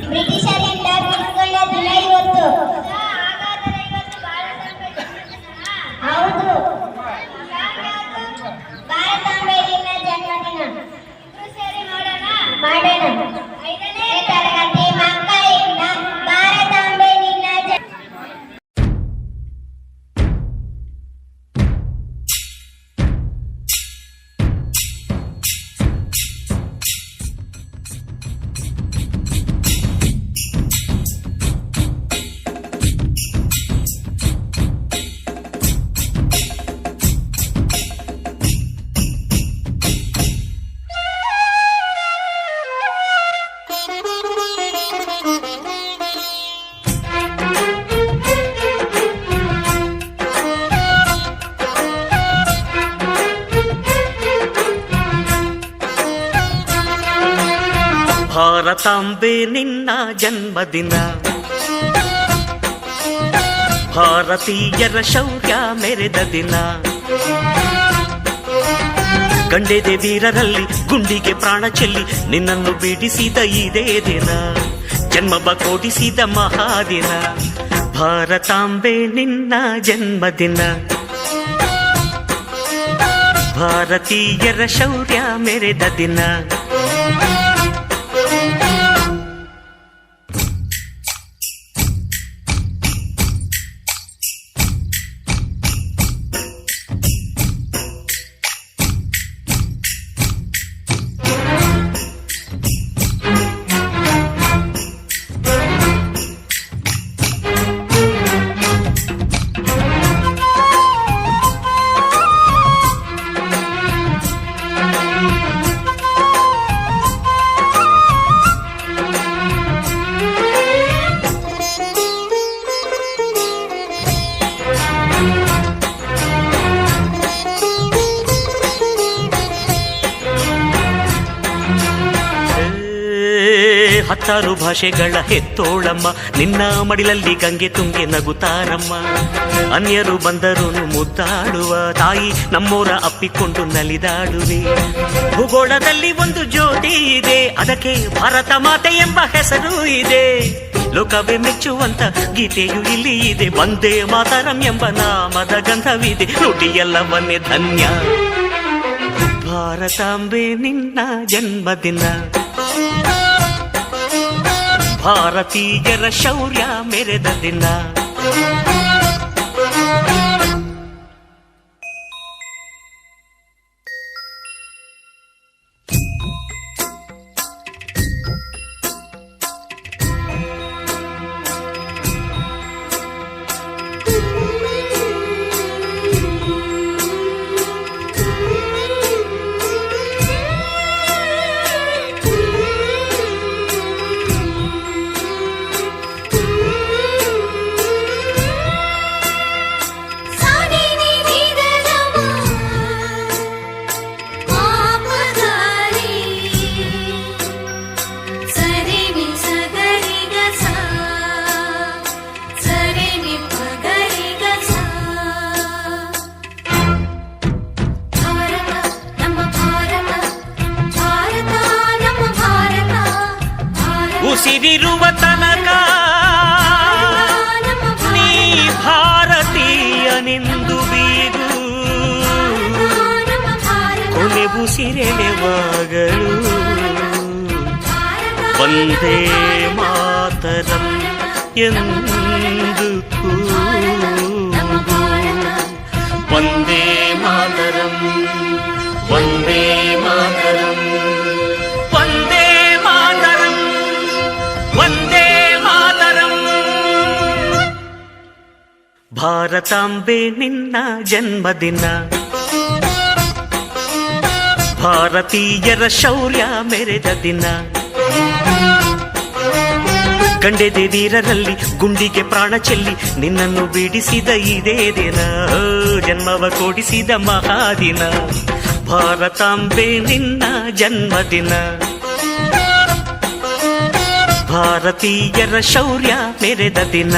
ಬ್ರಿಟಿಷರಿಂದ ಕಿತ್ಕೊಂಡ ದಿನ ಇವತ್ತು. ಹೌದು, ಭಾರತಾಂಬೆ ದಿನ ಜನ್ಮದಿನ. ಮಾಡೋಣ. 5ನೇ ತರಗತಿ ಮಕ್ಕಳಿಂದ ಭಾರತಾಂಬೆ ದಿನ ಭಾರತಾಂಬೆ ನಿನ್ನ ಜನ್ಮದಿನ, ಭಾರತೀಯರ ಶೌರ್ಯ ಮೆರೆದ ದಿನ. ಗಂಡೆದೆ ವೀರರಲ್ಲಿ ಗುಂಡಿಗೆ ಪ್ರಾಣ ಚೆಲ್ಲಿ ನಿನ್ನನ್ನು ಬಿಡಿಸಿದ ಇದೇ ದಿನ, ಜನ್ಮವ ಕೊಡಿಸಿದ ಮಹಾದಿನ. ಭಾರತಾಂಬೆ ನಿನ್ನ ಜನ್ಮದಿನ, ಭಾರತೀಯರ ಶೌರ್ಯ ಮೆರೆದ ದಿನ. ಹತ್ತಾರು ಭಾಷೆಗಳ ಹೆತ್ತೋಳಮ್ಮ, ನಿನ್ನ ಮಡಿಲಲ್ಲಿ ಗಂಗೆ ತುಂಗೆ ನಗುತ್ತಾರಮ್ಮ. ಅನ್ಯರು ಬಂದರು ಮುದ್ದಾಡುವ ತಾಯಿ, ನಮ್ಮೋರ ಅಪ್ಪಿಕೊಂಡು ನಲಿದಾಡುವೆ. ಭೂಗೋಳದಲ್ಲಿ ಒಂದು ಜ್ಯೋತಿ ಇದೆ, ಅದಕ್ಕೆ ಭಾರತ ಮಾತೆ ಎಂಬ ಹೆಸರು ಇದೆ. ಲೋಕವೇ ಮೆಚ್ಚುವಂತ ಗೀತೆಯು ಇಲ್ಲಿ ಇದೆ, ವಂದೇ ಮಾತರಂ ಎಂಬ ನಾಮದ ಗಂಧವಿದೆ. ನುಡಿಯೆಲ್ಲವನ್ನೇ ಧನ್ಯ. ಭಾರತಾಂಬೆ ನಿನ್ನ ಜನ್ಮದಿನ, ಭಾರತೀಯರ ಶೌರ್ಯ ಮೆರೆದ ದಿನ. ಉಸಿರಿರುವ ತನಕ ನೀ ಭಾರತೀಯನೆಂದು ಬೀಗು, ಕೊನೆ ಉಸಿರೆಳೆವಾಗಲು ವಂದೇ ಮಾತರಂ ಎಂದು ಕೂಗು. ವಂದೇ ಮಾತರಂ, ವಂದೇ ಮಾತರಂ, ವಂದೇ ಮಾತರಂ, ವಂದೇ ಮಾತರಂ. ಭಾರತಾಂಬೆ ನಿನ್ನ ಜನ್ಮದಿನ, ಭಾರತೀಯರ ಶೌರ್ಯ ಮೆರೆದ ದಿನ. ಗಂಡೆದೆ ವೀರರಲ್ಲಿ ಗುಂಡಿಗೆ ಪ್ರಾಣ ಚೆಲ್ಲಿ ನಿನ್ನನ್ನು ಬಿಡಿಸಿದ ಇದೇ ದಿನ, ಜನ್ಮವ ಕೊಡಿಸಿದ ಮಹಾದಿನ. ಭಾರತಾಂಬೆ ನಿನ್ನ ಜನ್ಮದಿನ, ಭಾರತೀಯರ ಶೌರ್ಯ ಮೆರೆದ ದಿನ.